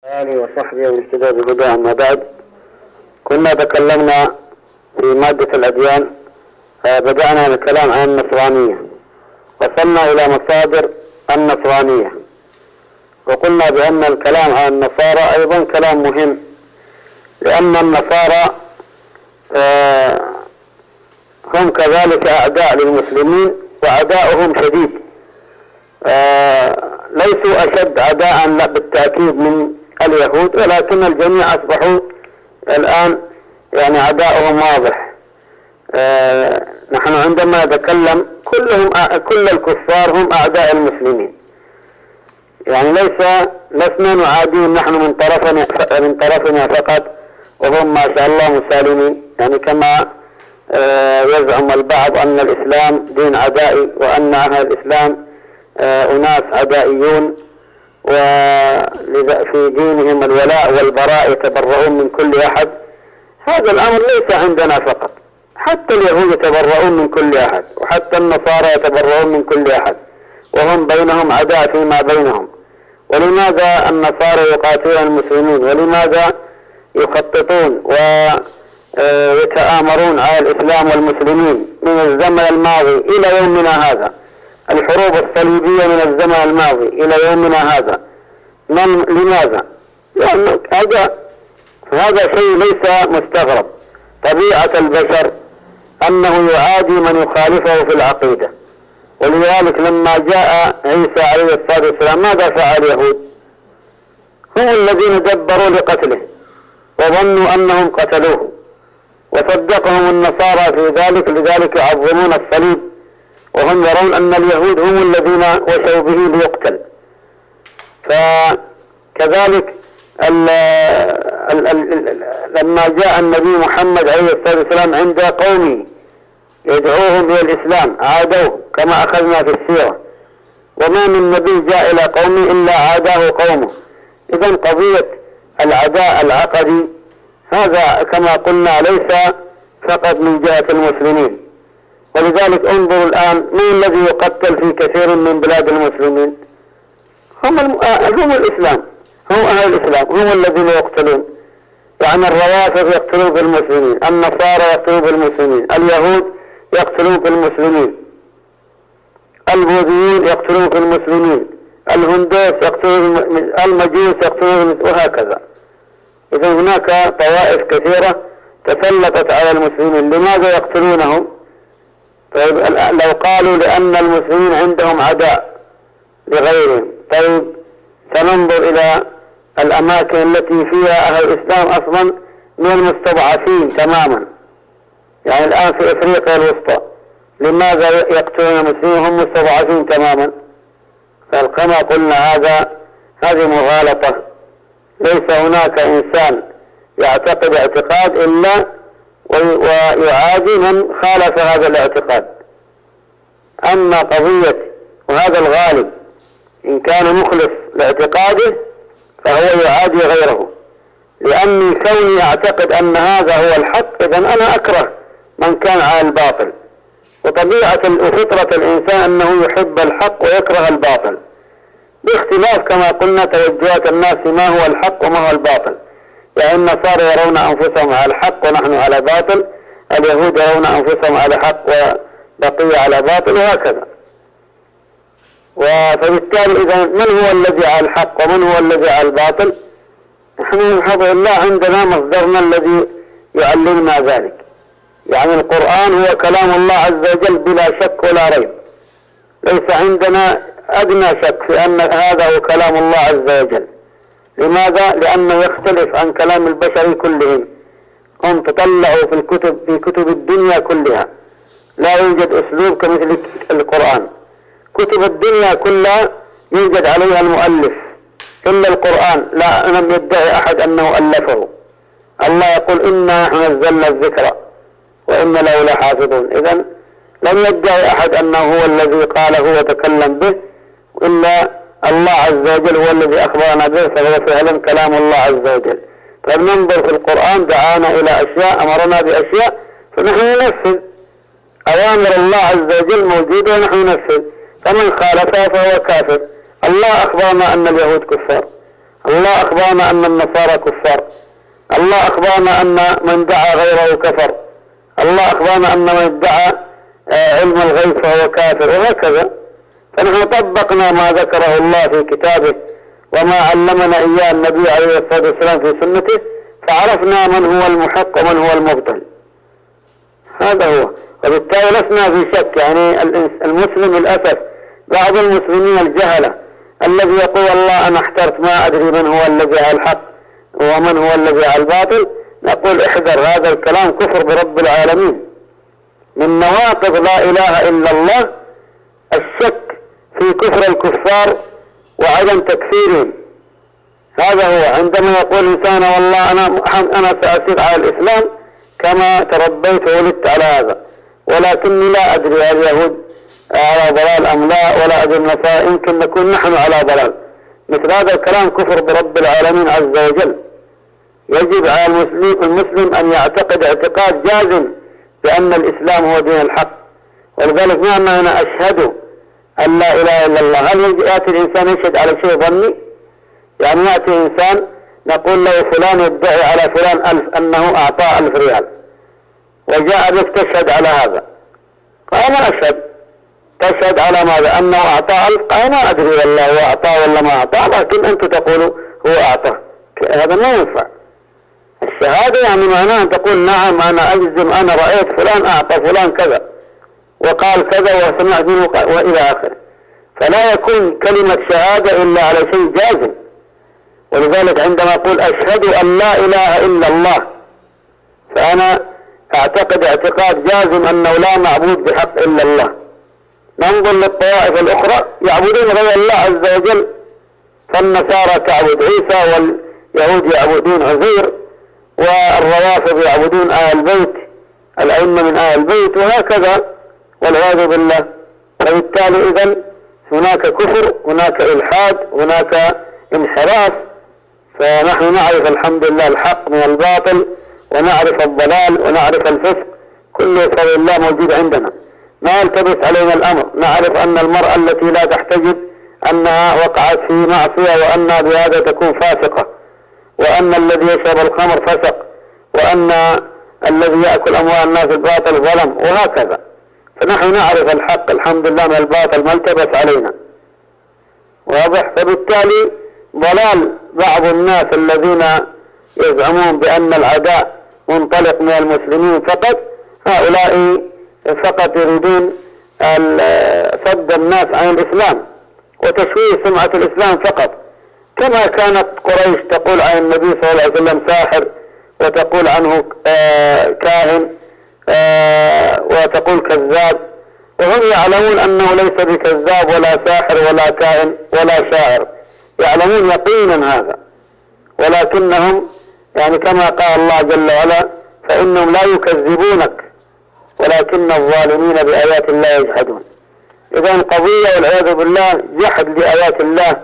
آله وصحبه ومن اهتدى بهداه. أما بعد، كنا تكلمنا في مادة الأديان، بدأنا الكلام عن النصرانية، وصلنا إلى مصادر النصرانية، وقلنا بأن الكلام عن النصارى أيضا كلام مهم، لأن النصارى هم كذلك أعداء للمسلمين، وعداؤهم شديد، ليسوا أشد عداء بالتأكيد من اليهود، ولكن الجميع أصبحوا الآن يعني عداؤهم واضح. نحن عندما نتكلم كل الكفار هم أعداء المسلمين، يعني لسنا نعاديهم نحن من طرفنا فقط، وهم ما شاء الله مسالمين، يعني كما يزعم البعض أن الإسلام دين عدائي، وأن أهل الإسلام أناس عدائيون، وفي دينهم الولاء والبراء يتبرؤون من كل أحد. هذا الأمر ليس عندنا فقط، حتى اليهود يتبرؤون من كل أحد، وحتى النصارى يتبرؤون من كل أحد، وهم بينهم عداء فيما بينهم. ولماذا النصارى يقاتلون المسلمين؟ ولماذا يخططون ويتآمرون على الإسلام والمسلمين من الزمن الماضي إلى يومنا هذا؟ الحروب الصليبية من الزمن الماضي إلى يومنا هذا، لماذا؟ لأن هذا شيء ليس مستغرب. طبيعة البشر أنه يعادي من يخالفه في العقيدة، ولذلك لما جاء عيسى عليه الصلاة والسلام ماذا فعل اليهود؟ هم الذين دبروا لقتله وظنوا أنهم قتلوه، وصدقهم النصارى في ذلك، لذلك يعظمون الصليب، وهم يرون أن اليهود هم الذين وشوا به ليقتل. فكذلك لما جاء النبي محمد عليه الصلاة والسلام عند قومه يدعوهم إلى الإسلام عادوه، كما أخذنا في السيرة، وما من نبي جاء إلى قومه إلا عاداه قومه. إذن قضية العداء العقدي هذا كما قلنا ليس فقط من جهة المسلمين، ولذلك انظروا الآن من الذي يقتل في كثير من بلاد المسلمين؟ هم الإسلام، هم أهل الإسلام، هم الذين يقتلون. يعني الروافض يقتلون في المسلمين، النصارى يقتلون في المسلمين، اليهود يقتلون في المسلمين، البوذيين يقتلون في المسلمين، الهندوس يقتلون، المجوس يقتلون، وهكذا. إذا هناك طوائف كثيرة تسلطت على المسلمين. لماذا يقتلونهم؟ طيب لو قالوا لأن المسلمين عندهم عداء لغيرهم، طيب سننظر إلى الأماكن التي فيها أهل الإسلام أصلا من المستضعفين تماما. يعني الآن في أفريقيا الوسطى لماذا يقتلون المسلمين وهم مستضعفين تماما؟ فكما قلنا هذه مغالطة. ليس هناك إنسان يعتقد اعتقاد إلا ويعادي من خالف هذا الاعتقاد. أما قضية، وهذا الغالب، إن كان مخلص لاعتقاده فهو يعادي غيره، لأني كوني أعتقد أن هذا هو الحق إذن أنا أكره من كان على الباطل. وطبيعة وفطرة الإنسان أنه يحب الحق ويكره الباطل، باختلاف كما قلنا توجهات الناس ما هو الحق وما هو الباطل. يعني النصارى يرون أنفسهم على الحق ونحن على باطل، اليهود يرون أنفسهم على حق وبقية على باطل، وهكذا. فبالتالي إذا من هو الذي على الحق ومن هو الذي على الباطل؟ نحن بحفظ الله عندنا مصدرنا الذي يعلمنا ذلك. يعني القرآن هو كلام الله عز وجل بلا شك ولا ريب، ليس عندنا أدنى شك في أن هذا هو كلام الله عز وجل. لماذا؟ لأنه يختلف عن كلام البشر كلهم. هم تطلعوا في كتب الدنيا كلها، لا يوجد أسلوب كمثل القرآن. كتب الدنيا كلها يوجد عليها المؤلف، إلا القرآن لم يدعي أحد أنه ألفه. الله يقول إنا نزلنا الذكر وإنا له لحافظون. إذن لم يدعي أحد أنه هو الذي قاله وتكلم به، إلا الله عز وجل هو الذي أخبرنا به، فهو فعلا كلام الله عز وجل. فلننظر في القرآن دعانا إلى أشياء، أمرنا بأشياء، فنحن ننفذ أوامر الله عز وجل موجودة ونحن ننفذ. فمن خالفها فهو كافر. الله أخبرنا أن اليهود كفار، الله أخبرنا أن النصارى كفار، الله أخبرنا أن من دعا غيره كفر، الله أخبرنا أن من ادعى علم الغيب فهو كافر، وهكذا. فنحن طبقنا ما ذكره الله في كتابه وما علمنا إياه النبي عليه الصلاة والسلام في سنته، فعرفنا من هو المحق ومن هو المبطل. هذا هو. وبالتالي لسنا في شك. يعني المسلم للأسف بعض المسلمين الجهلة الذي يقول والله أنا احترت ما أدري من هو الذي على الحق ومن هو الذي على الباطل، نقول احذر، هذا الكلام كفر برب العالمين. من نواقض لا إله إلا الله الشك في كفر الكفار وعدم تكفيرهم. هذا هو. عندما يقول الإنسان والله أنا سأسير على الإسلام كما تربيت وولدت على هذا، ولكني لا أدري هل اليهود على ضلال أم لا، ولا أدري النصارى، يمكن نكون نحن على ضلال. مثل هذا الكلام كفر برب العالمين عز وجل. يجب على المسلم أن يعتقد اعتقاد جازم بأن الإسلام هو دين الحق. ولذلك ما معنى أشهد أن لا إله إلا الله؟ هل يأتي الإنسان يشهد على شيء ظني؟ يعني يأتي إنسان نقول له فلان يدعي على فلان 1000 أنه أعطاه 1000 ريال، وجاء بك تشهد على هذا، قال أنا أشهد. تشهد على ماذا؟ أنه أعطاه 1000؟ قال ما أدري والله هو أعطاه ولا ما أعطاه، لكن أنتم تقولوا هو أعطاه. هذا ما ينفع. الشهادة يعني معناها أن تقول نعم أنا أجزم، أنا رأيت فلان أعطى فلان كذا وقال كذا وسمعت منه وإلى آخره. فلا يكون كلمة شهادة إلا على شيء جازم. ولذلك عندما أقول أشهد أن لا إله إلا الله، فأنا أعتقد اعتقاد جازم أنه لا معبود بحق إلا الله. ننظر للطوائف الأخرى يعبدون غير الله عز وجل، فالنصارى تعبد عيسى، واليهود يعبدون عزير، والروافض يعبدون آل البيت، الأئمة من آل البيت، وهكذا والعياذ بالله. فبالتالي إذن هناك كفر، هناك إلحاد، هناك انحراف. فنحن نعرف الحمد لله الحق من الباطل، ونعرف الضلال، ونعرف الفسق، كله بفضل الله موجود عندنا. ما يلتبس علينا الأمر. نعرف أن المرأة التي لا تحتجب أنها وقعت في معصية، وأنها بهذا تكون فاسقة، وأن الذي يشرب الخمر فسق، وأن الذي يأكل أموال الناس الباطل ظلم، وهكذا. فنحن نعرف الحق الحمد لله من الباطل، ما التبس علينا، واضح. فبالتالي ضلال بعض الناس الذين يزعمون بأن العداء منطلق من المسلمين فقط، هؤلاء فقط يريدون صد الناس عن الإسلام وتشويه سمعة الإسلام فقط، كما كانت قريش تقول عن النبي صلى الله عليه وسلم ساحر، وتقول عنه كاهن، وتقول كذاب، وهم يعلمون أنه ليس بكذاب ولا ساحر ولا كاهن ولا شاعر، يعلمون يقينا هذا، ولكنهم يعني كما قال الله جل وعلا فإنهم لا يكذبونك ولكن الظالمين بآيات الله يجحدون. إذن قضية والعياذ بالله جحد لآيات الله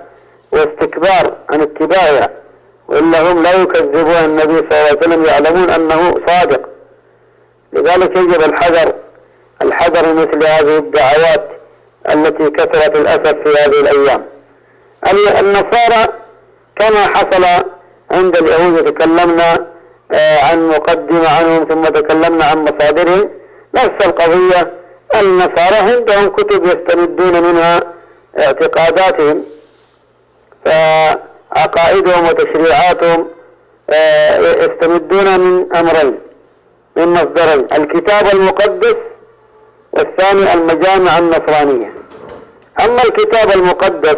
واستكبار عن اتباعها، وإلا هم لا يكذبون النبي صلى الله عليه وسلم، يعلمون أنه صادق. لذلك يجب الحذر من مثل هذه الدعوات التي كثرت للأسف في هذه الأيام. النصارى كما حصل عند اليهود، تكلمنا عن مقدمة عنهم ثم تكلمنا عن مصادرهم. نفس القضية، النصارى عندهم كتب يستمدون منها اعتقاداتهم، فعقائدهم وتشريعاتهم يستمدون من أمرين، من مصدرين: الكتاب المقدس، والثاني المجامع النصرانية. أما الكتاب المقدس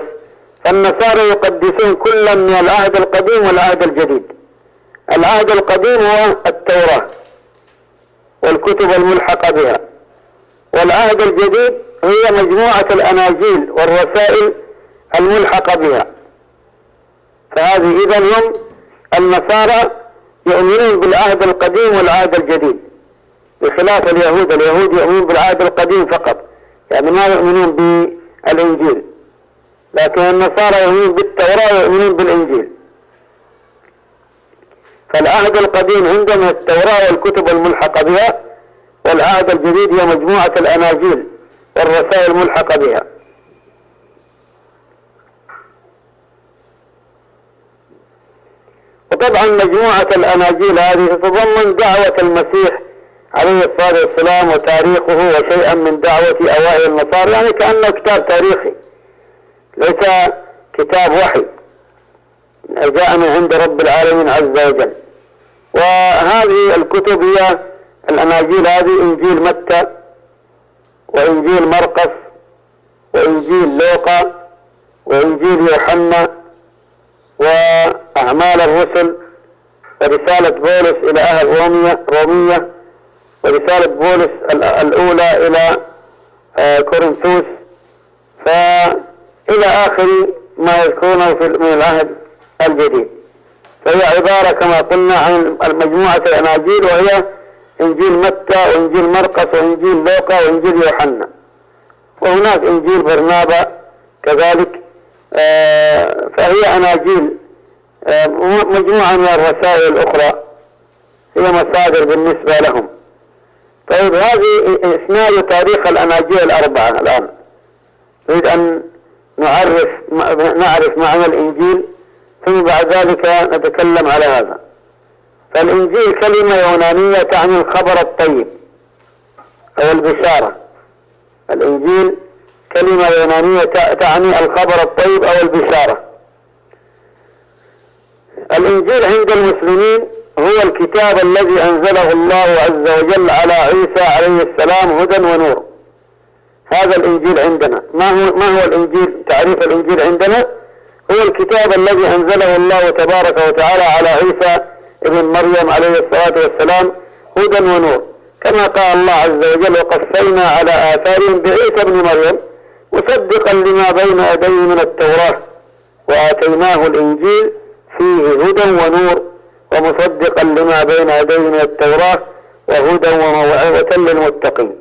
فالنصارى يقدسون كلا من العهد القديم والعهد الجديد. العهد القديم هو التوراة والكتب الملحقة بها، والعهد الجديد هي مجموعة الأناجيل والرسائل الملحقة بها. فهذه إذن هم النصارى يؤمنون بالعهد القديم والعهد الجديد، بخلاف اليهود. اليهود يؤمنون بالعهد القديم فقط، يعني ما يؤمنون بالإنجيل، لكن النصارى يؤمنون بالتوراة ويؤمنون بالإنجيل. فالعهد القديم عندنا التوراة والكتب الملحقة بها، والعهد الجديد هي مجموعة الأناجيل والرسائل الملحقة بها. وطبعا مجموعة الأناجيل هذه تتضمن دعوة المسيح عليه الصلاة والسلام وتاريخه وشيئا من دعوة أوائل النصارى، يعني كأنه كتاب تاريخي ليس كتاب وحي جاء من عند رب العالمين عز وجل. وهذه الكتب هي الأناجيل هذه: إنجيل متى، وإنجيل مرقس، وإنجيل لوقا، وإنجيل يوحنا، وأعمال الرسل، ورسالة بولس إلى أهل رومية، ورسالة بولس الأولى إلى كورنثوس، فإلى آخر ما يذكرونه من العهد الجديد. فهي عبارة كما قلنا عن مجموعة الأناجيل، وهي إنجيل متى، وإنجيل مرقس، وإنجيل لوقا، وإنجيل يوحنا، وهناك إنجيل برنابا كذلك. فهي أناجيل مجموعة من الرسائل الأخرى هي مصادر بالنسبة لهم. طيب، هذه إسناد تاريخ الأناجيل الأربعة. الآن نريد أن نعرف معنى الإنجيل، ثم بعد ذلك نتكلم على هذا. فالإنجيل كلمة يونانية تعني الخبر الطيب أو البشارة. الإنجيل كلمة يونانية تعني الخبر الطيب أو البشارة. الإنجيل عند المسلمين هو الكتاب الذي أنزله الله عز وجل على عيسى عليه السلام هدى ونور. هذا الإنجيل عندنا. ما هو الإنجيل؟ تعريف الإنجيل عندنا: هو الكتاب الذي أنزله الله تبارك وتعالى على عيسى ابن مريم عليه الصلاة والسلام هدى ونور، كما قال الله عز وجل: وقفينا على آثارهم بعيسى ابن مريم مصدقا لما بين يديه من التوراة وآتيناه الإنجيل فيه هدى ونور ومصدقا لما بين يديه من التوراة وهدى وموعظة للمتقين.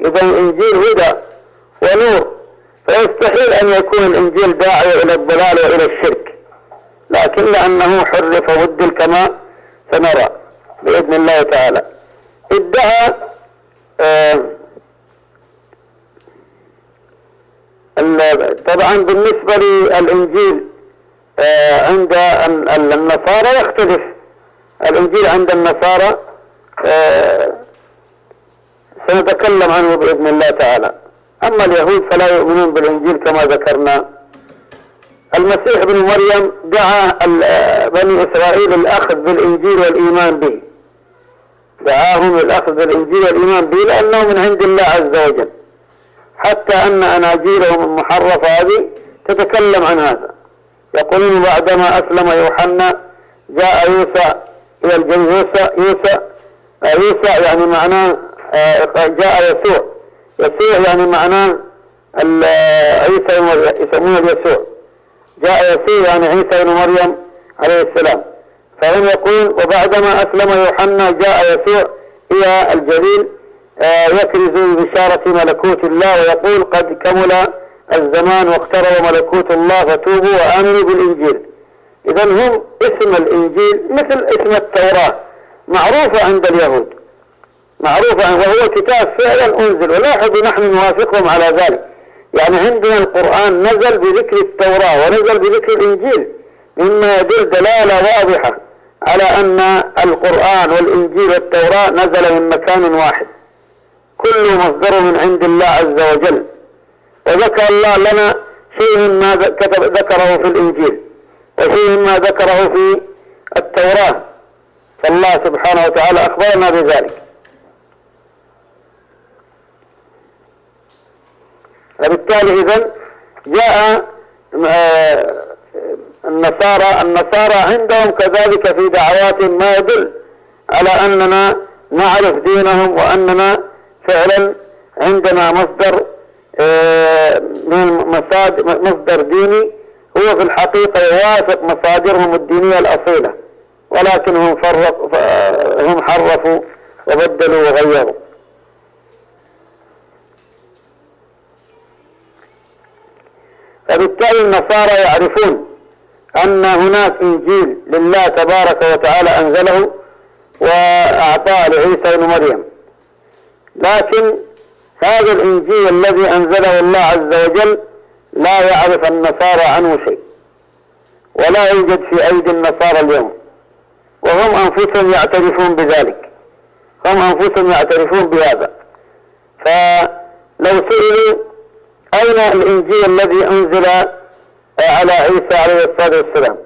إذا الإنجيل هدى ونور، فيستحيل أن يكون الإنجيل داعية إلى الضلال وإلى الشرك، لكن لأنه حرف وبدل كما سنرى بإذن الله تعالى. ادعى طبعا بالنسبة للإنجيل عند النصارى يختلف. الإنجيل عند النصارى سنتكلم عنه بإذن الله تعالى. أما اليهود فلا يؤمنون بالإنجيل كما ذكرنا. المسيح بن مريم دعا بني إسرائيل الأخذ بالإنجيل والإيمان به، دعاهم الأخذ بالإنجيل والإيمان به لأنه من عند الله عز وجل، حتى أن أناجيلهم المحرفة هذه تتكلم عن هذا. يقولون: بعدما أسلم يوحنا جاء يوسى إلى الجنة. يوسى يعني معناه جاء يسوع يعني معناه عيسى يسمونه يسوع. جاء يسوع يعني عيسى بن مريم عليه السلام. فهم يقول: وبعدما أسلم يوحنا جاء يسوع إلى الجليل يكرز ببشارة ملكوت الله ويقول: قد كمل الزمان واقترب ملكوت الله فتوبوا وآمنوا بالإنجيل. إذا هم اسم الإنجيل مثل اسم التوراة، معروفة عند اليهود، معروفة، وهو كتاب فعلا أنزل. ولاحظوا نحن نوافقهم على ذلك، يعني عندنا القرآن نزل بذكر التوراة ونزل بذكر الإنجيل، مما يدل دلالة واضحة على أن القرآن والإنجيل والتوراة نزل من مكان واحد، كل مصدر من عند الله عز وجل. وذكر الله لنا شيء مما ذكره في الإنجيل وشيء مما ذكره في التوراة، فالله سبحانه وتعالى أخبرنا بذلك. وبالتالي إذن جاء النصارى عندهم كذلك في دعوات ما يدل على أننا نعرف دينهم، وأننا فعلا عندنا مصدر مصدر ديني هو في الحقيقة يوافق مصادرهم الدينية الأصيلة، ولكن هم حرفوا وبدلوا وغيروا. فبالتالي النصارى يعرفون أن هناك إنجيل لله تبارك وتعالى أنزله وأعطاه لعيسى بن مريم، لكن هذا الإنجيل الذي أنزله الله عز وجل لا يعرف النصارى عنه شيء، ولا يوجد في أيدي النصارى اليوم. وهم أنفسهم يعترفون بذلك، هم أنفسهم يعترفون بهذا. فلو سئلوا أين الإنجيل الذي أنزل على عيسى عليه الصلاة والسلام،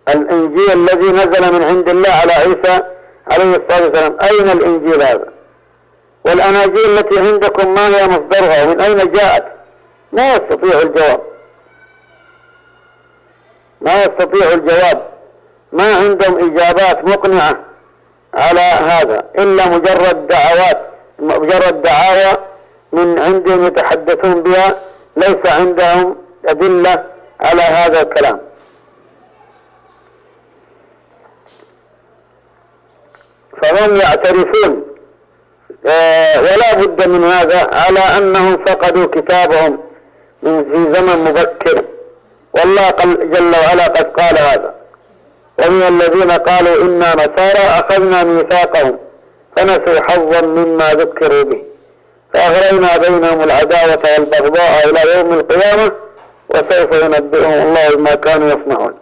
الإنجيل الذي نزل من عند الله على عيسى عليه الصلاة والسلام، أين الإنجيل هذا؟ والأناجيل التي عندكم ما هي مصدرها ومن أين جاءت؟ ما يستطيع الجواب، ما يستطيع الجواب، ما عندهم إجابات مقنعة على هذا إلا مجرد دعوات، مجرد دعاوى من عندهم يتحدثون بها، ليس عندهم أدلة على هذا الكلام. فهم يعترفون ولا بد من هذا على أنهم فقدوا كتابهم في زمن مبكر، والله جل وعلا قد قال هذا: ومن الذين قالوا إنا نصارى أخذنا ميثاقهم فنسوا حظا مما ذكروا به فأغرينا بينهم العداوة والبغضاء إلى يوم القيامة وسوف ينبئهم الله بما كانوا يصنعون.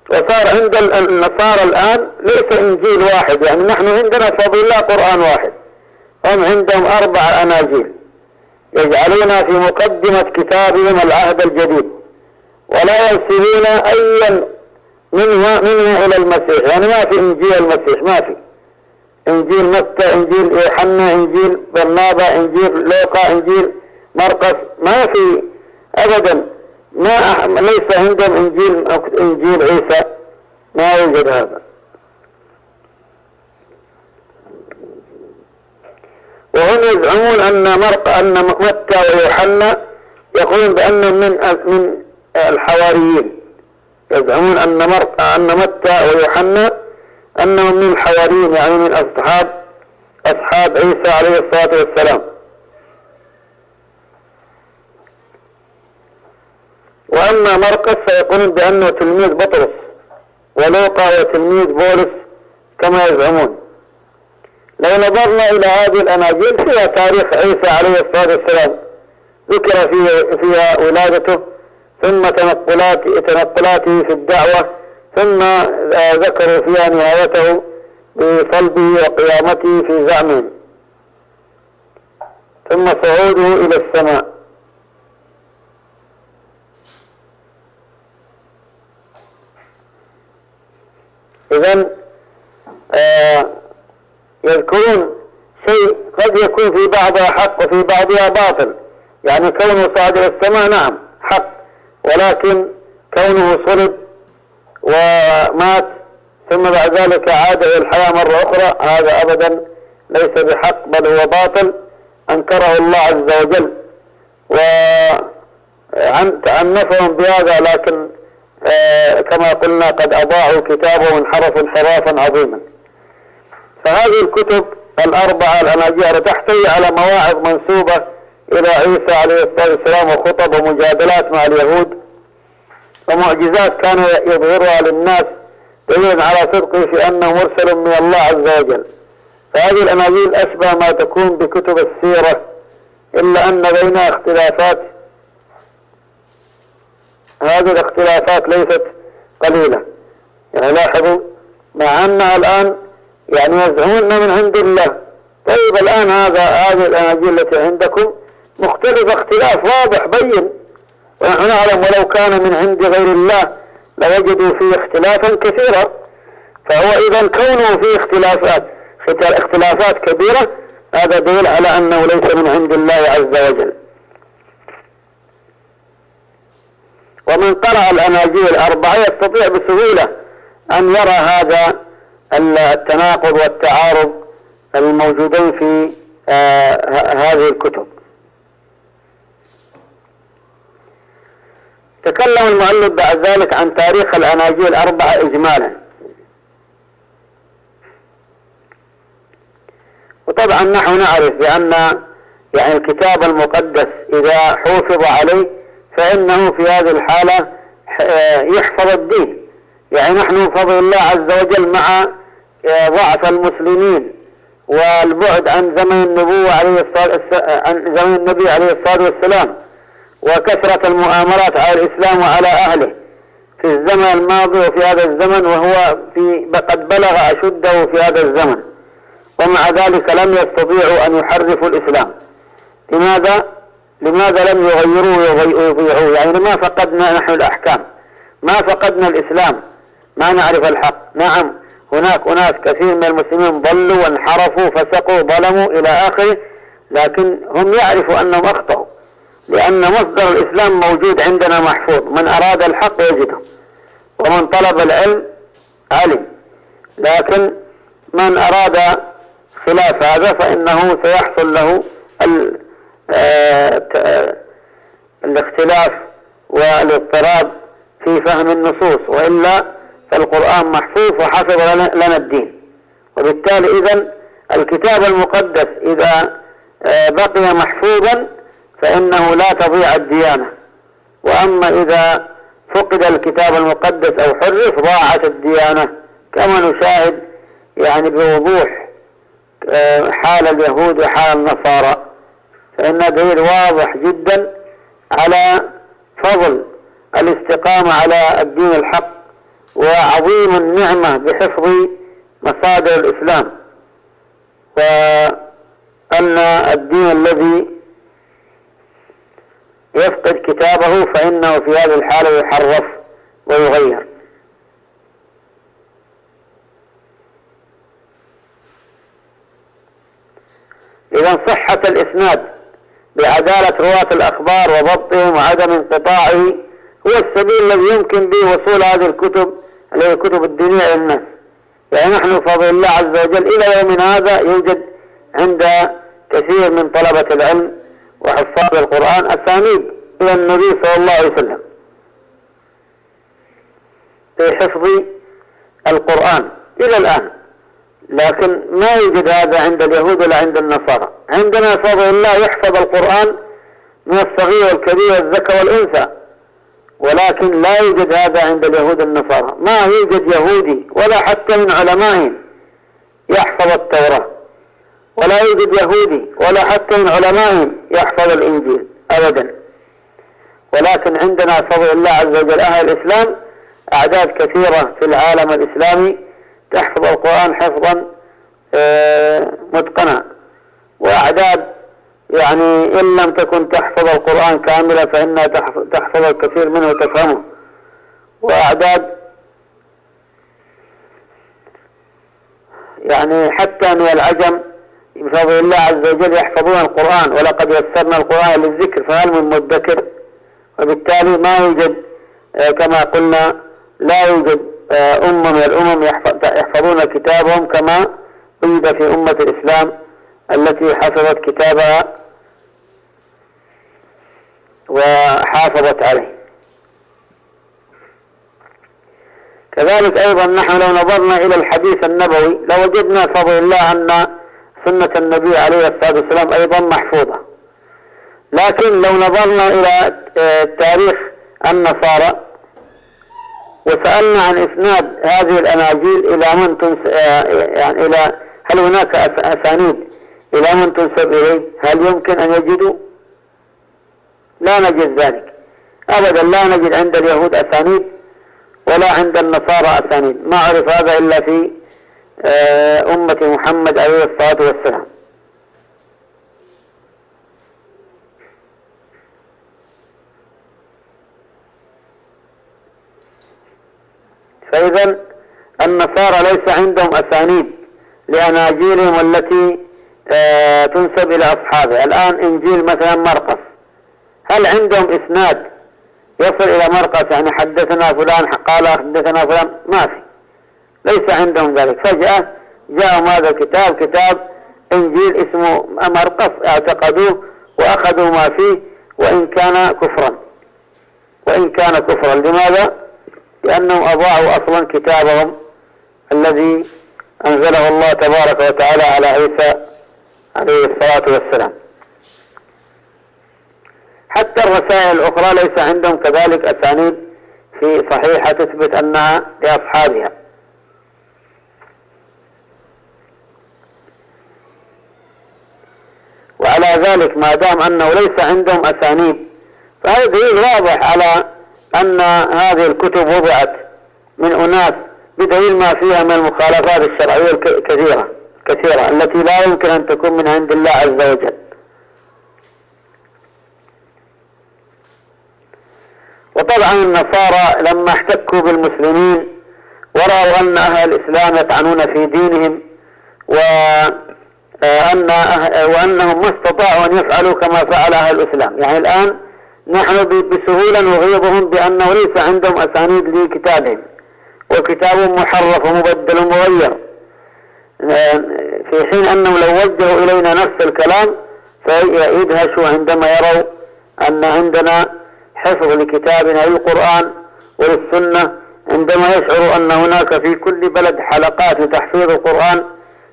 وصار عند النصارى الآن ليس إنجيل واحد، يعني نحن عندنا فضل الله قرآن واحد، هم عندهم 4 أناجيل يجعلون في مقدمة كتابهم العهد الجديد، ولا ينسبون أيا منها إلى المسيح، يعني ما في إنجيل المسيح، ما في إنجيل متى، إنجيل يوحنا، إنجيل برنابا، إنجيل لوقا، إنجيل مرقس، ما في أبدا، ليس عندهم إنجيل عيسى، ما يوجد هذا. وهم يزعمون أن متى ويوحنا يقولون بأنهم من الحواريين، يزعمون أن متى ويوحنا أنهم من الحواريين، يعني من أصحاب عيسى عليه الصلاة والسلام. وأما مرقس فيقولون بأنه تلميذ بطرس، ولوقا هو تلميذ بولس كما يزعمون. لو نظرنا إلى هذه الأناجيل فيها تاريخ عيسى عليه الصلاة والسلام، ذكر فيها ولادته، ثم تنقلاته في الدعوة، ثم ذكروا فيها نهايته بصلبه وقيامته في زعمهم، ثم صعوده إلى السماء. إذن يذكرون شيء قد يكون في بعضها حق وفي بعضها باطل، يعني كونه صعد إلى السماء نعم حق، ولكن كونه صلب ومات ثم بعد ذلك عاد إلى الحياة مرة أخرى هذا أبدا ليس بحق، بل هو باطل أنكره الله عز وجل وعنفهم بهذا، لكن كما قلنا قد أضاعوا كتابه وانحرفوا انحرافا عظيما. فهذه الكتب 4 الأناجيل تحتوي على مواعظ منسوبة إلى عيسى عليه الصلاة والسلام، وخطب ومجادلات مع اليهود، ومعجزات كان يظهرها للناس دليلا على صدقه في أنه مرسل من الله عز وجل. فهذه الأناجيل أشبه ما تكون بكتب السيرة، إلا أن بينها اختلافات، هذه الاختلافات ليست قليلة. يعني لاحظوا مع أنها الآن يعني يزعمون من عند الله، طيب الآن هذه الأناجيل التي عندكم مختلفة اختلاف واضح بين، ونحن نعلم ولو كان من عند غير الله لوجدوا فيه اختلافا كثيرا. فهو إذا كونه فيه اختلافات كبيرة هذا دليل على أنه ليس من عند الله عز وجل. ومن قرأ الأناجيل 4 يستطيع بسهولة أن يرى هذا التناقض والتعارض الموجودين في هذه الكتب. تكلم المؤلف بعد ذلك عن تاريخ الأناجيل 4 إجمالا. وطبعا نحن نعرف بأن يعني الكتاب المقدس إذا حوفظ عليه فإنه في هذه الحالة يحفظ الدين. يعني نحن بفضل الله عز وجل مع ضعف المسلمين والبعد عن زمن النبوة عن زمن النبي عليه الصلاة والسلام وكثرة المؤامرات على الإسلام وعلى أهله، في الزمن الماضي وفي هذا الزمن، وهو قد بلغ أشده في هذا الزمن، ومع ذلك لم يستطيعوا أن يحرفوا الإسلام. لماذا لم يغيروه ويضيعوه؟ يعني ما فقدنا نحن الأحكام، ما فقدنا الإسلام، ما نعرف الحق. نعم، هناك أناس كثير من المسلمين ضلوا وانحرفوا فسقوا ظلموا إلى آخره، لكن هم يعرفوا أنهم أخطأوا، لأن مصدر الإسلام موجود عندنا محفوظ، من أراد الحق يجده، ومن طلب العلم علم. لكن من أراد خلاف هذا فإنه سيحصل له الاختلاف والاضطراب في فهم النصوص، وإلا فالقرآن محفوظ وحفظ لنا الدين. وبالتالي إذن الكتاب المقدس إذا بقي محفوظا فإنه لا تضيع الديانة، وأما إذا فقد الكتاب المقدس أو حرف ضاعت الديانة، كما نشاهد يعني بوضوح حال اليهود وحال النصارى. فإن دليل واضح جدا على فضل الاستقامة على الدين الحق، وعظيم النعمة بحفظ مصادر الإسلام، وأن الدين الذي يفقد كتابه فإنه في هذه الحالة يحرف ويغير. إذا صحة الإسناد بعدالة رواة الأخبار وضبطهم وعدم انقطاعه هو السبيل الذي يمكن به وصول هذه الكتب اللي هي الكتب الدينية إلى الناس. يعني نحن بفضل الله عز وجل إلى يومنا هذا يوجد عند كثير من طلبة العلم وحفاظ القرآن أسانيد إلى النبي صلى الله عليه وسلم في حفظ القرآن إلى الآن، لكن ما يوجد هذا عند اليهود ولا عند النصارى. عندنا بفضل الله يحفظ القرآن من الصغير والكبير والذكر والأنثى، ولكن لا يوجد هذا عند اليهود والنصارى. ما يوجد يهودي ولا حتى من علمائهم يحفظ التوراة، ولا يوجد يهودي ولا حتى من علمائهم يحفظ الإنجيل أبدا. ولكن عندنا بفضل الله عز وجل أهل الإسلام أعداد كثيرة في العالم الإسلامي تحفظ القرآن حفظا متقنا، وأعداد يعني إن لم تكن تحفظ القرآن كاملا فإنها تحفظ الكثير منه وتفهمه، وأعداد يعني حتى من العجم بفضل الله عز وجل يحفظون القرآن، ولقد يسرنا القرآن للذكر فهل من مدكر. وبالتالي ما يوجد كما قلنا لا يوجد أمة من الأمم يحفظون كتابهم كما وجد في أمة الإسلام التي حفظت كتابها وحافظت عليه. كذلك أيضا نحن لو نظرنا إلى الحديث النبوي لوجدنا بفضل الله أن سنة النبي عليه الصلاة والسلام أيضا محفوظة. لكن لو نظرنا إلى تاريخ النصارى وسألنا عن إسناد هذه الأناجيل إلى من يعني إلى هل هناك أسانيد إلى من تنسب إليه، هل يمكن أن يجدوا؟ لا نجد ذلك أبدا. لا نجد عند اليهود أسانيد ولا عند النصارى أسانيد. ما عرف هذا إلا في أمة محمد عليه الصلاة والسلام. فإذا النصارى ليس عندهم أسانيد لأناجيلهم التي تنسب إلى أصحابه. الآن إنجيل مثلا مرقس، هل عندهم إسناد يصل إلى مرقس يعني حدثنا فلان قال حدثنا فلان؟ ما في، ليس عندهم ذلك. فجأة جاءوا هذا الكتاب كتاب إنجيل اسمه مرقس، اعتقدوه وأخذوا ما فيه وإن كان كفرا. لماذا؟ لأنهم أضاعوا أصلا كتابهم الذي أنزله الله تبارك وتعالى على عيسى عليه الصلاة والسلام. حتى الرسائل الأخرى ليس عندهم كذلك أسانيد في صحيحة تثبت أنها لأصحابها. وعلى ذلك ما دام أنه ليس عندهم أسانيد فهذا دليل واضح على أن هذه الكتب وضعت من أناس بدليل ما فيها من المخالفات الشرعية كثيرة التي لا يمكن أن تكون من عند الله عز وجل. وطبعا النصارى لما احتكوا بالمسلمين ورأوا أن أهل الإسلام يطعنون في دينهم وأنهم ما استطاعوا أن يفعلوا كما فعل أهل الإسلام، يعني الآن نحن بسهولة نغيظهم بأنه ليس عندهم أسانيد لكتابهم وكتاب محرف ومبدل ومغير، في حين أنهم لو وجهوا إلينا نفس الكلام فيدهشوا عندما يروا أن عندنا حفظ لكتابنا للقرآن وللسنة، عندما يشعروا أن هناك في كل بلد حلقات لتحفيظ القرآن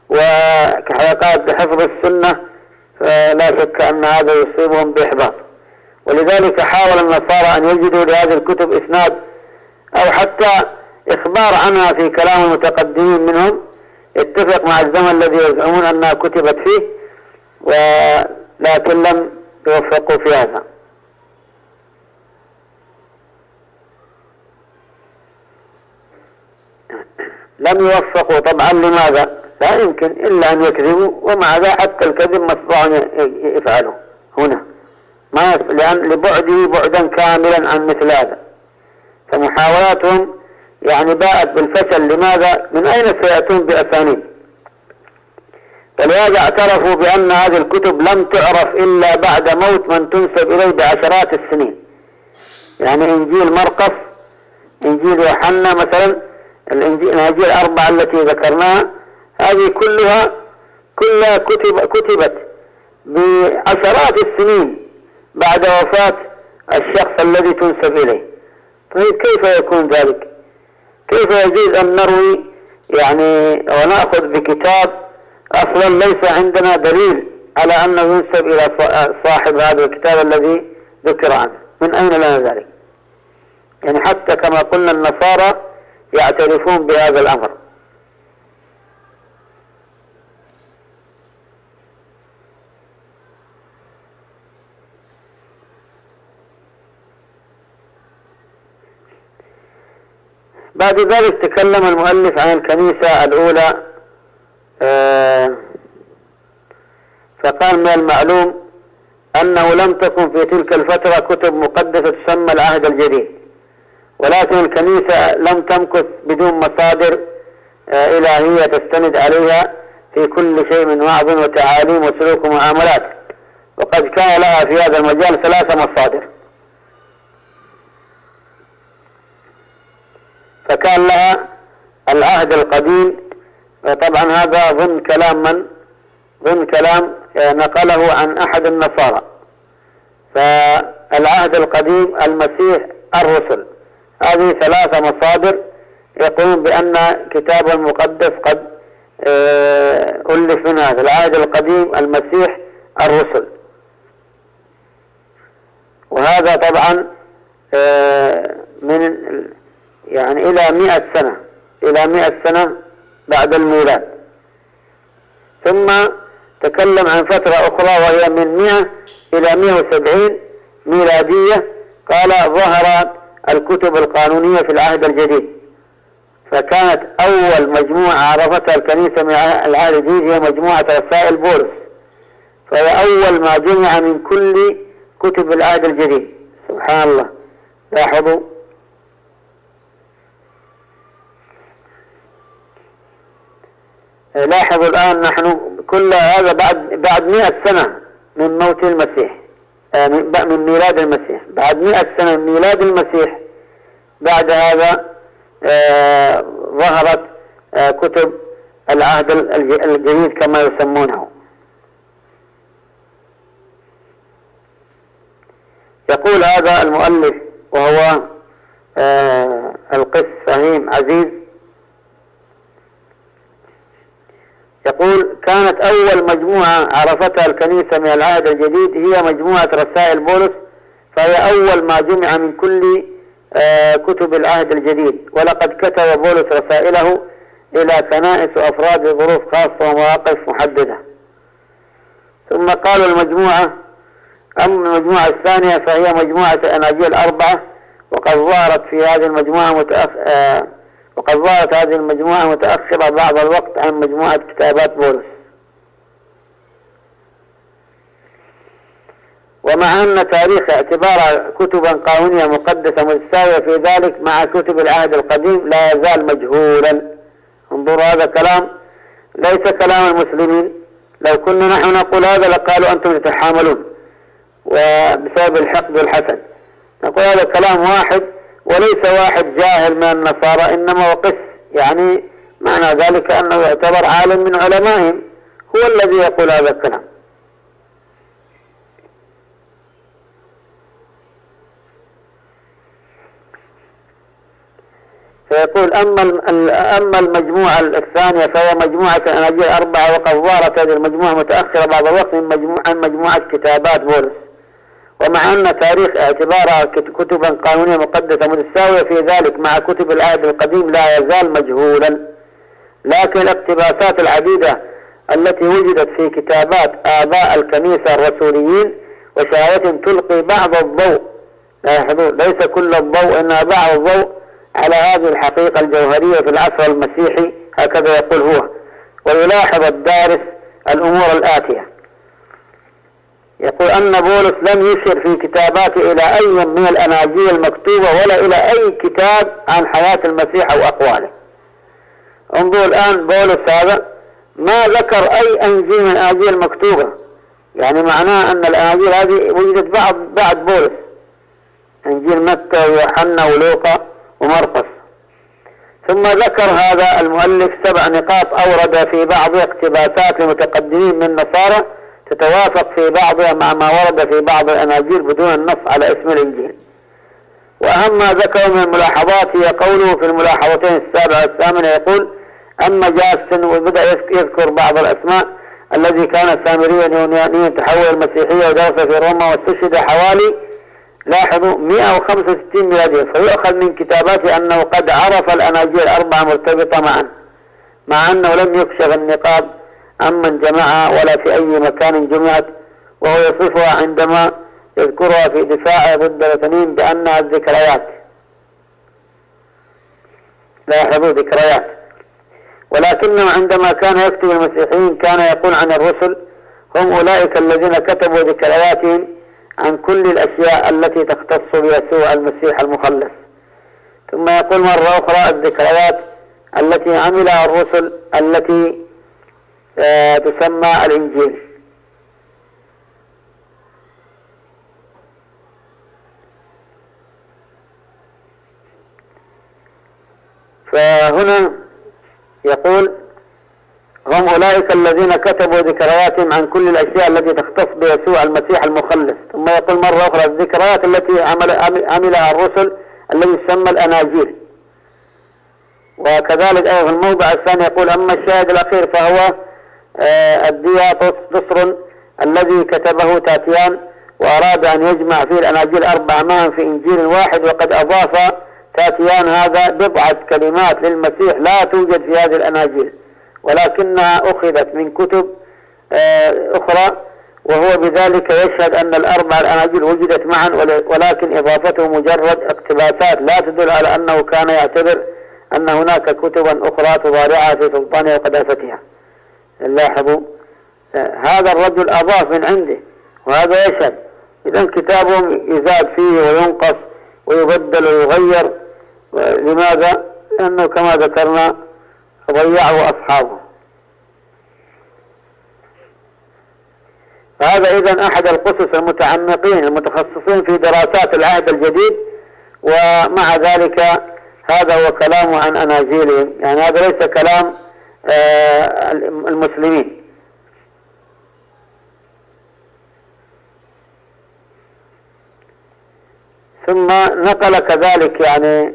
وحلقات لحفظ السنة، فلا شك أن هذا يصيبهم بإحباط. ولذلك حاول النصارى أن يجدوا لهذه الكتب إسناد أو حتى إخبار عنها في كلام المتقدمين منهم يتفق مع الزمن الذي يزعمون أنها كتبت فيه، ولكن لم يوفقوا في هذا. لم يوفقوا طبعا. لماذا؟ لا يمكن إلا أن يكذبوا، ومع ذا حتى الكذب ما استطاعوا يفعلوا هنا، لأن لبعده بعدا كاملا عن مثل هذا، فمحاولاتهم يعني باءت بالفشل. لماذا؟ من أين سيأتون بأسانيد؟ فلهذا اعترفوا بأن هذه الكتب لم تعرف إلا بعد موت من تنسب إليه بعشرات السنين. يعني إنجيل مرقس، إنجيل يوحنا مثلا، الأناجيل الأربعة التي ذكرناها، هذه كلها كتبت بعشرات السنين بعد وفاة الشخص الذي تنسب إليه. طيب كيف يكون ذلك؟ كيف يجوز أن نروي يعني ونأخذ بكتاب أصلا ليس عندنا دليل على أنه ينسب إلى صاحب هذا الكتاب الذي ذكر عنه؟ من أين لنا ذلك؟ يعني حتى كما قلنا النصارى يعترفون بهذا الأمر. بعد ذلك تكلم المؤلف عن الكنيسة الأولى، فقال من المعلوم أنه لم تكن في تلك الفترة كتب مقدسة تسمى العهد الجديد، ولكن الكنيسة لم تمكث بدون مصادر إلهية تستند عليها في كل شيء من وعظ وتعاليم وسلوك ومعاملات، وقد كان لها في هذا المجال 3 مصادر. فكان لها العهد القديم، طبعا هذا ضمن كلام نقله عن أحد النصارى. فالعهد القديم، المسيح، الرسل، هذه 3 مصادر يقولون بأن كتاب المقدس قد ألف من هذا العهد القديم، المسيح، الرسل. وهذا طبعا من يعني إلى 100 سنة بعد الميلاد. ثم تكلم عن فترة أخرى وهي من 100 إلى 170 ميلادية، قال ظهرت الكتب القانونية في العهد الجديد. فكانت أول مجموعة عرفتها الكنيسة من العهد الجديد هي مجموعة رسائل بولس، فهي أول ما جمع من كل كتب العهد الجديد. سبحان الله. لاحظوا الآن نحن كل هذا بعد 100 سنة من موت المسيح، من ميلاد المسيح، بعد 100 سنة من ميلاد المسيح. بعد هذا ظهرت كتب العهد الجديد كما يسمونه. يقول هذا المؤلف وهو القس فهيم عزيز، يقول كانت أول مجموعة عرفتها الكنيسة من العهد الجديد هي مجموعة رسائل بولس، فهي أول ما جمع من كل كتب العهد الجديد. ولقد كتب بولس رسائله إلى كنائس وأفراد بظروف خاصة ومواقف محددة. ثم قالوا أما المجموعة الثانية فهي مجموعة الأناجيل 4، وقد ظهرت هذه المجموعة متأخرة بعض الوقت عن مجموعة كتابات بولس. ومع أن تاريخ اعتبار كتبا قانونية مقدسة متساوية في ذلك مع كتب العهد القديم لا يزال مجهولا. انظروا، هذا كلام ليس كلام المسلمين. لو كنا نحن نقول هذا لقالوا أنتم تتحاملون وبسبب الحقد والحسد. نقول هذا كلام واحد، وليس واحد جاهل من النصارى، إنما وقس، يعني معنى ذلك أنه يعتبر عالم من علمائهم هو الذي يقول هذا الكلام. فيقول أما المجموعة الثانية فهي مجموعة الأناجيل 4، وقد ظهرت هذه المجموعة متأخرة بعض الوقت عن مجموعة كتابات بولس. ومع أن تاريخ اعتبارها كتبا قانونية مقدسة متساوية في ذلك مع كتب العهد القديم لا يزال مجهولا، لكن الاقتباسات العديدة التي وجدت في كتابات آباء الكنيسة الرسوليين وشهادتهم تلقي بعض الضوء، لاحظوا ليس كل الضوء إنها بعض الضوء على هذه الحقيقة الجوهرية في العصر المسيحي، هكذا يقول هو. ويلاحظ الدارس الأمور الآتية. يقول أن بولس لم يشر في كتاباته إلى أي من الأناجيل المكتوبة ولا إلى أي كتاب عن حياة المسيح أو أقواله. انظروا الآن بولس هذا ما ذكر أي أنجيل من الأناجيل المكتوبة، يعني معناه أن الأناجيل هذه وجدت بعد بولس، أنجيل متى ويوحنا ولوقا ومرقس. ثم ذكر هذا المؤلف 7 نقاط أورد في بعض اقتباسات المتقدمين من النصارى تتوافق في بعضها مع ما ورد في بعض الأناجيل بدون النص على اسم الإنجيل. وأهم ما ذكر من الملاحظات هي قوله في الملاحظتين 7 و8 يقول: أما جاسن، وبدأ يذكر بعض الأسماء الذي كان سامريا يونانيا تحول المسيحية ودرس في روما واستشهد حوالي، لاحظوا، 165 ميلادية. فيؤخذ من كتاباته أنه قد عرف الأناجيل 4 مرتبطة معا، مع أنه لم يكشف النقاب عمن جمعها ولا في أي مكان جمعت، وهو يصفها عندما يذكرها في دفاعه ضد الاثنين بأنها الذكريات. لاحظوا، ذكريات. ولكنه عندما كان يكتب المسيحيين كان يقول عن الرسل: هم أولئك الذين كتبوا ذكرياتهم عن كل الأشياء التي تختص بيسوع المسيح المخلص. ثم يقول مرة أخرى: الذكريات التي عملها الرسل التي تسمى الإنجيل. فهنا يقول: هم أولئك الذين كتبوا ذكرياتهم عن كل الأشياء التي تختص بيسوع المسيح المخلص. ثم يقول مرة أخرى: الذكريات التي عملها الرسل الذي يسمى الأناجيل. وكذلك أيضا في الموضع الثاني يقول: أما الشاهد الأخير فهو الدياطسر الذي كتبه تاتيان، وأراد أن يجمع فيه الأناجيل 4 معا في إنجيل واحد. وقد أضاف تاتيان هذا بضعة كلمات للمسيح لا توجد في هذه الأناجيل، ولكنها أخذت من كتب أخرى، وهو بذلك يشهد أن ال4 الأناجيل وجدت معا، ولكن إضافته مجرد اقتباسات لا تدل على أنه كان يعتبر أن هناك كتبا أخرى تضارعها في سلطانها وقداستها. لاحظوا، هذا الرجل أضاف من عنده وهذا يشهد. إذن كتابهم يزاد فيه وينقص ويبدل ويغير. لماذا؟ لأنه كما ذكرنا ضيعه أصحابه. فهذا إذن أحد القصص المتعمقين المتخصصين في دراسات العهد الجديد، ومع ذلك هذا هو كلامه عن أناجيلهم، يعني هذا ليس كلام المسلمين. ثم نقل كذلك يعني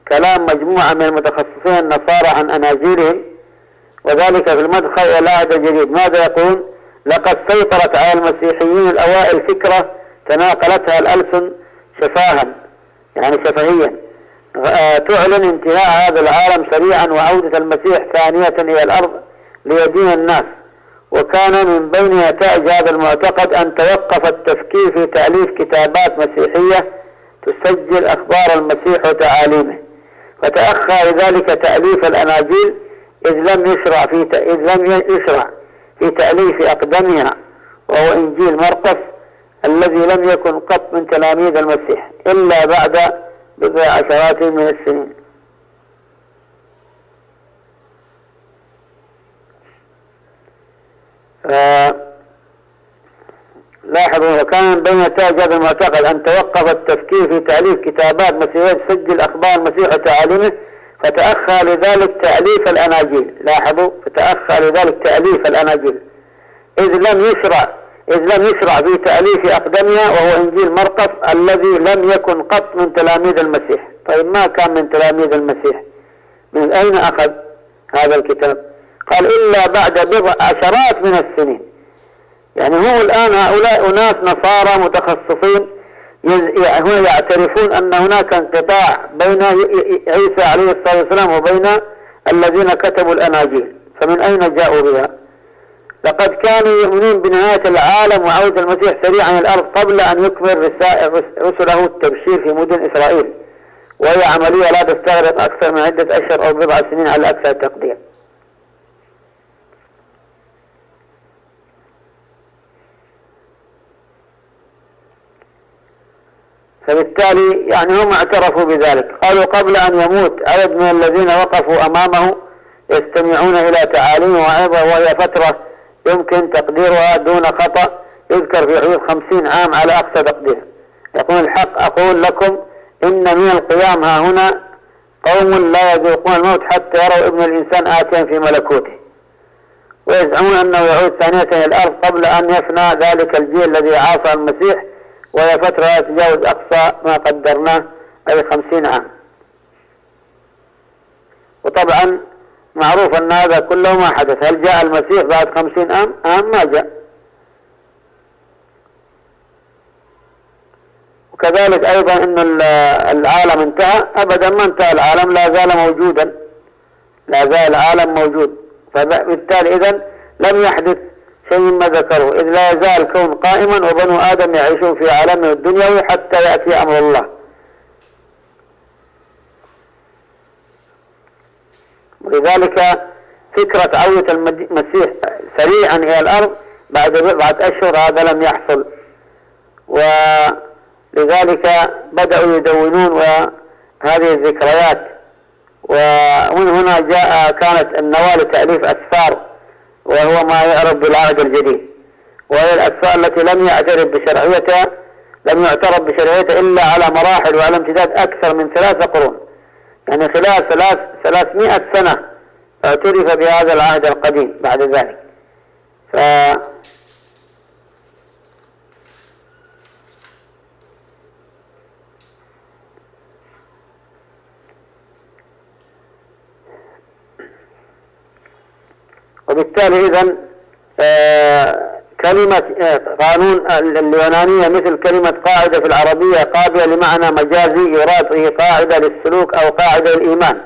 كلام مجموعة من المتخصصين النصارى عن أناجيلهم، وذلك في المدخل إلى العهد الجديد. ماذا يقول؟ لقد سيطرت على المسيحيين الأوائل فكرة تناقلتها الألسن شفاها، يعني شفهيا، تعلن انتهاء هذا العالم سريعا وعودة المسيح ثانية إلى الأرض ليدين الناس. وكان من بين نتائج هذا المعتقد أن توقف التفكير في تأليف كتابات مسيحية تسجل أخبار المسيح وتعاليمه، فتأخر لذلك تأليف الأناجيل إذ لم يشرع في تأليف أقدمها، وهو إنجيل مرقس الذي لم يكن قط من تلاميذ المسيح إلا بعد بضع عشرات من السنين. لاحظوا، وكان بين تاج هذا المعتقد أن توقف التفكير في تأليف كتابات مسيحية تسجل أخبار المسيح وتعاليمه، فتأخر لذلك تأليف الأناجيل. لاحظوا، فتأخر لذلك تأليف الأناجيل إذ لم يشرع في تأليف أقدمها، وهو إنجيل مرقس الذي لم يكن قط من تلاميذ المسيح. طيب ما كان من تلاميذ المسيح، من أين أخذ هذا الكتاب؟ قال إلا بعد بضع عشرات من السنين. يعني هم الآن هؤلاء أناس نصارى متخصصين يعترفون أن هناك انقطاع بين عيسى عليه الصلاة والسلام وبين الذين كتبوا الأناجيل، فمن أين جاءوا بها؟ لقد كانوا يؤمنون بنهاية العالم وعودة المسيح سريعا إلى الأرض قبل أن يكمل رسله التبشير في مدن إسرائيل، وهي عملية لا تستغرق أكثر من عدة أشهر أو بضع سنين على أكثر تقدير. فبالتالي يعني هم اعترفوا بذلك. قالوا قبل أن يموت عدد من الذين وقفوا أمامه يستمعون إلى تعاليمه وعظه، وهي فترة يمكن تقديرها دون خطأ يذكر في حدود 50 عام على أقصى تقدير. يقول الحق أقول لكم إن من القيام ها هنا قوم لا يذوقون الموت حتى يروا ابن الإنسان آتيا في ملكوته، ويزعمون أنه يعود ثانية إلى الأرض قبل أن يفنى ذلك الجيل الذي عاصى المسيح، وهي فترة لا تتجاوز أقصى ما قدرناه أي 50 عام. وطبعا معروف أن هذا كله ما حدث. هل جاء المسيح بعد 50 عام؟ ما جاء. وكذلك أيضا أن العالم انتهى، أبدا ما انتهى العالم، لا زال موجودا، لا زال العالم موجود. فبالتالي إذن لم يحدث شيء مما ذكره، إذ لا يزال الكون قائما وبنو آدم يعيشون في عالمه الدنيوي حتى يأتي أمر الله. ولذلك فكرة عودة المسيح سريعا إلى الأرض بعد بضعة أشهر هذا لم يحصل، ولذلك بدأوا يدونون وهذه الذكريات. ومن هنا كانت النواة لتأليف أسفار، وهو ما يعرف بالعهد الجديد، وهي الأسفار التي لم يعترف بشرعيتها إلا على مراحل وعلى امتداد أكثر من 3 قرون، يعني خلال 300 سنة اعترف بهذا العهد القديم بعد ذلك. وبالتالي إذن كلمة قانون اليونانية مثل كلمة قاعدة في العربية قابلة لمعنى مجازي يراد به قاعدة للسلوك أو قاعدة للإيمان،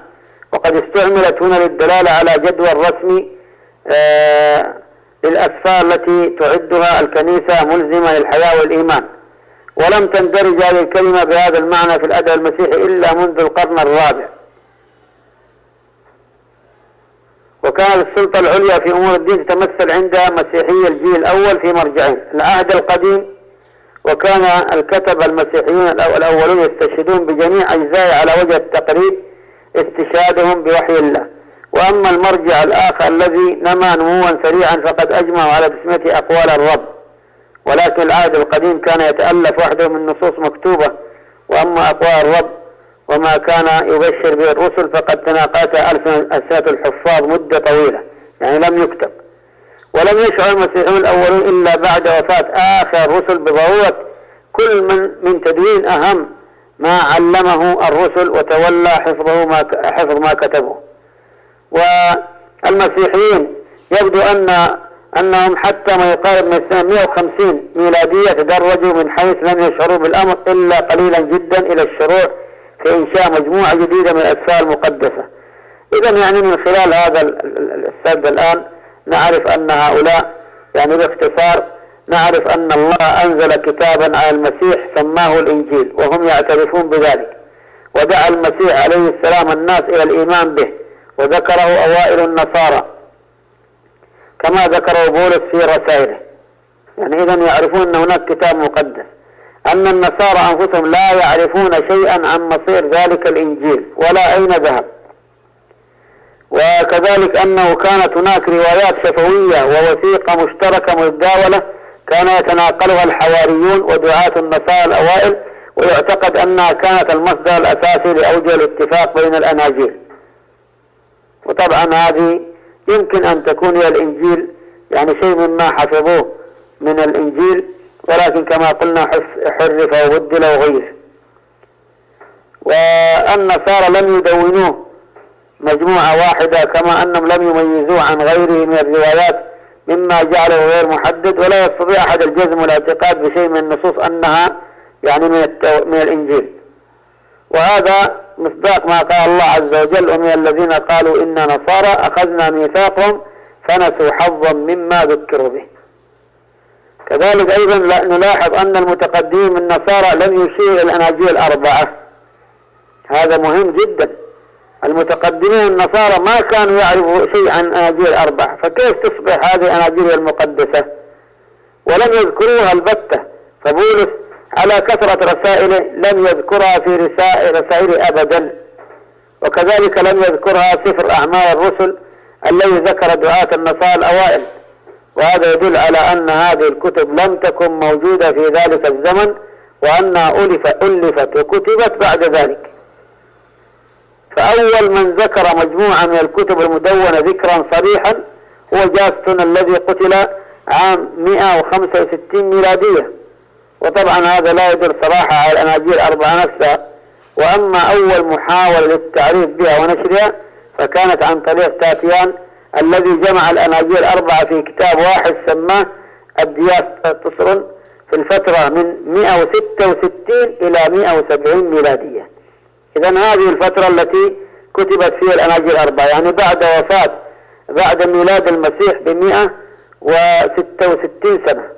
وقد استعملت هنا للدلالة على جدول رسمي للأسفار التي تعدها الكنيسة ملزمة للحياة والإيمان. ولم تندرج هذه الكلمة بهذا المعنى في الأدب المسيحي إلا منذ القرن الرابع. وكانت السلطة العليا في أمور الدين تتمثل عند مسيحي الجيل الأول في مرجعين: العهد القديم، وكان الكتبة المسيحيون الأولون يستشهدون بجميع أجزائه على وجه التقريب استشهادهم بوحي الله. وأما المرجع الآخر الذي نمى نموا سريعا فقد أجمعوا على تسميته أقوال الرب، ولكن العهد القديم كان يتألف وحده من نصوص مكتوبة، وأما أقوال الرب وما كان يبشر به الرسل فقد تناقلت ألسنة الحفاظ مدة طويلة، يعني لم يكتب. ولم يشعر المسيحيون الأولون إلا بعد وفاة آخر الرسل بضرورة كل من تدوين أهم ما علمه الرسل وتولى حفظ ما كتبه. والمسيحيين يبدو أنهم حتى ما يقارب من السنة 150 ميلادية تدرجوا من حيث لم يشعروا بالأمر إلا قليلا جدا إلى الشروع في إنشاء مجموعة جديدة من الأسفار المقدسة. إذن يعني من خلال هذا السرد الآن نعرف أن هؤلاء يعني باختصار نعرف أن الله أنزل كتابا على المسيح سماه الإنجيل، وهم يعترفون بذلك، ودعا المسيح عليه السلام الناس إلى الإيمان به، وذكره أوائل النصارى كما ذكره بولس في رسائله. يعني إذن يعرفون أن هناك كتاب مقدس. أن النصارى أنفسهم لا يعرفون شيئا عن مصير ذلك الإنجيل ولا أين ذهب. وكذلك أنه كانت هناك روايات شفوية ووثيقة مشتركة متداولة كان يتناقلها الحواريون ودعاة النصارى الأوائل، ويعتقد أنها كانت المصدر الأساسي لأوجه الاتفاق بين الأناجيل. وطبعا هذه يمكن أن تكون هي الإنجيل، يعني شيء مما حفظوه من الإنجيل، ولكن كما قلنا حرف وبدل وغير. والنصارى لم يدونوه مجموعة واحدة، كما أنهم لم يميزوه عن غيره من الروايات مما جعله غير محدد، ولا يستطيع أحد الجزم والاعتقاد بشيء من النصوص أنها يعني من الإنجيل. وهذا مصداق ما قال الله عز وجل: ومن الذين قالوا إنا نصارى أخذنا ميثاقهم فنسوا حظا مما ذكروا به. كذلك أيضا نلاحظ أن المتقدمين من النصارى لم يشيروا إلى الأناجيل الأربعة. هذا مهم جدا. المتقدمين النصارى ما كانوا يعرفوا شيء عن الأناجيل الأربعة، فكيف تصبح هذه الأناجيل المقدسة؟ ولم يذكروها البتة. فبولس على كثرة رسائله لم يذكرها في رسائله أبدا. وكذلك لم يذكرها سفر أعمال الرسل الذي ذكر دعاة النصارى الأوائل. وهذا يدل على أن هذه الكتب لم تكن موجودة في ذلك الزمن، وأنها ألفت وكتبت بعد ذلك. فأول من ذكر مجموعة من الكتب المدونة ذكرا صريحا هو جاستون الذي قتل عام 165 ميلادية. وطبعا هذا لا يدل صراحة على الأناجيل الأربعة نفسها. وأما أول محاولة للتعريف بها ونشرها فكانت عن طريق تاتيان الذي جمع الأناجيل الأربعة في كتاب واحد سماه اديان في الفترة من 166 إلى 170 ميلادية. إذن هذه الفترة التي كتبت فيها الأناجيل الأربعة، يعني بعد ميلاد المسيح ب166 سنة.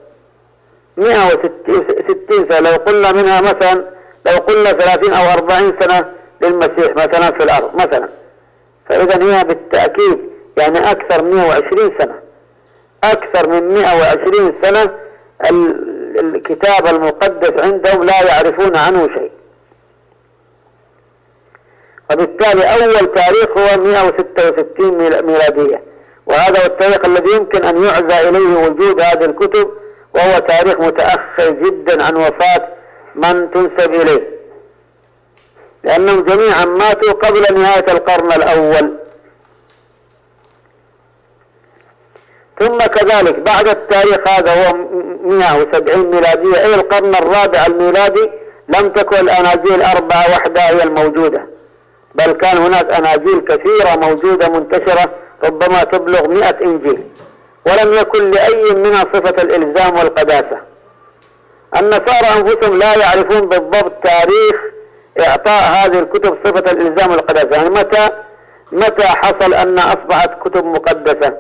160 سنة لو قلنا منها مثلا، لو قلنا 30 أو 40 سنة للمسيح مثلا في الأرض مثلا، فإذا هي بالتأكيد يعني أكثر من 120 سنة. أكثر من 120 سنة الكتاب المقدس عندهم لا يعرفون عنه شيء. وبالتالي أول تاريخ هو 166 ميلادية، وهذا هو التاريخ الذي يمكن أن يعزى إليه وجود هذه الكتب، وهو تاريخ متأخر جدا عن وفاة من تنسب إليه، لأنهم جميعا ماتوا قبل نهاية القرن الأول. ثم كذلك بعد التاريخ هذا هو 170 ميلادية أي القرن الرابع الميلادي لم تكن الأناجيل الأربعة وحدها هي الموجودة، بل كان هناك أناجيل كثيرة موجودة منتشرة ربما تبلغ 100 إنجيل، ولم يكن لأي منها صفة الإلزام والقداسة. النصارى أنفسهم لا يعرفون بالضبط تاريخ إعطاء هذه الكتب صفة الإلزام والقداسة، يعني متى حصل أن أصبحت كتب مقدسة،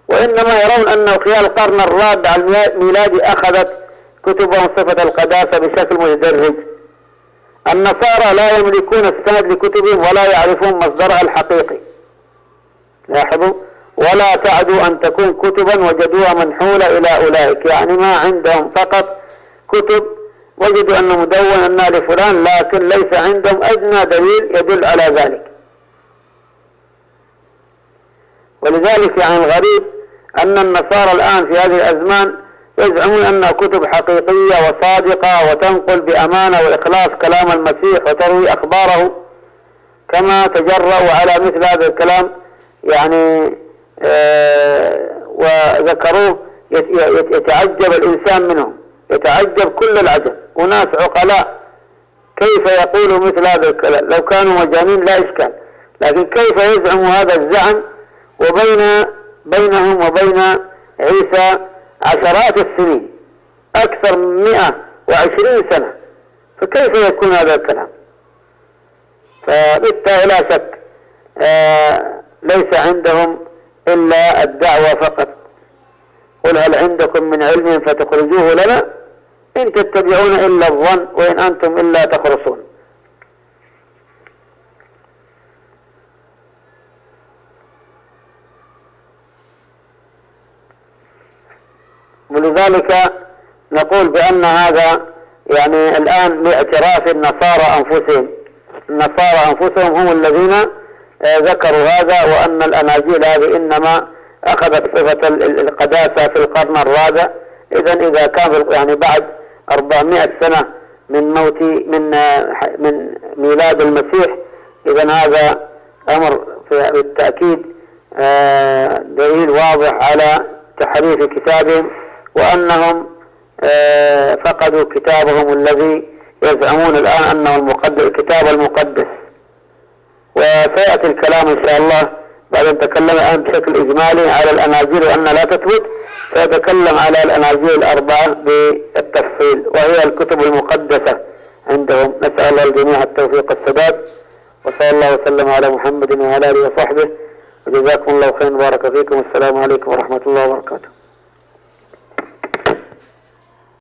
وإنما يرون أنه خلال القرن الرابع الميلادي أخذت كتبهم صفة القداسة بشكل متدرج. النصارى لا يملكون السند لكتبهم ولا يعرفون مصدرها الحقيقي. لاحظوا: ولا تعدوا أن تكون كتبا وجدوها منحولة إلى أولئك، يعني ما عندهم فقط كتب وجدوا أنه مدون أنها لفلان، لكن ليس عندهم أدنى دليل يدل على ذلك. ولذلك يعني الغريب أن النصارى الآن في هذه الأزمان يزعمون أنها كتب حقيقية وصادقة وتنقل بأمانة وإخلاص كلام المسيح وتروي أخباره، كما تجرؤوا على مثل هذا الكلام يعني وذكروه. يتعجب الإنسان منهم، يتعجب كل العجب. وناس عقلاء كيف يقولوا مثل هذا الكلام؟ لو كانوا مجانين لا إشكال، لكن كيف يزعموا هذا الزعم بينهم وبين عيسى عشرات السنين، أكثر من 120 سنة، فكيف يكون هذا الكلام؟ فبالتالي لا شك ليس عندهم إلا الدعوة فقط. قل هل عندكم من علم فتخرجوه لنا إن تتبعون إلا الظن وإن أنتم إلا تخرصون. ولذلك نقول بأن هذا يعني الآن لاعتراف النصارى أنفسهم. النصارى أنفسهم هم الذين ذكروا هذا، وأن الأناجيل هذه إنما أخذت صفة القداسة في القرن الرابع. إذا كان يعني بعد 400 سنة من ميلاد المسيح، إذا هذا أمر بالتأكيد دليل واضح على تحريف كتابهم، وأنهم فقدوا كتابهم الذي يزعمون الآن أنه الكتاب المقدس. وسيأتي الكلام إن شاء الله بعد أن نتكلم الآن بشكل إجمالي على الأناجيل وأن لا تثبت، سيتكلم على الأناجيل الأربعة بالتفصيل، وهي الكتب المقدسة عندهم. نسأل الله الجميع التوفيق والسداد، وصلى الله وسلم على محمد وعلى آله وصحبه، وجزاكم الله خيرا، بارك فيكم، والسلام عليكم ورحمة الله وبركاته.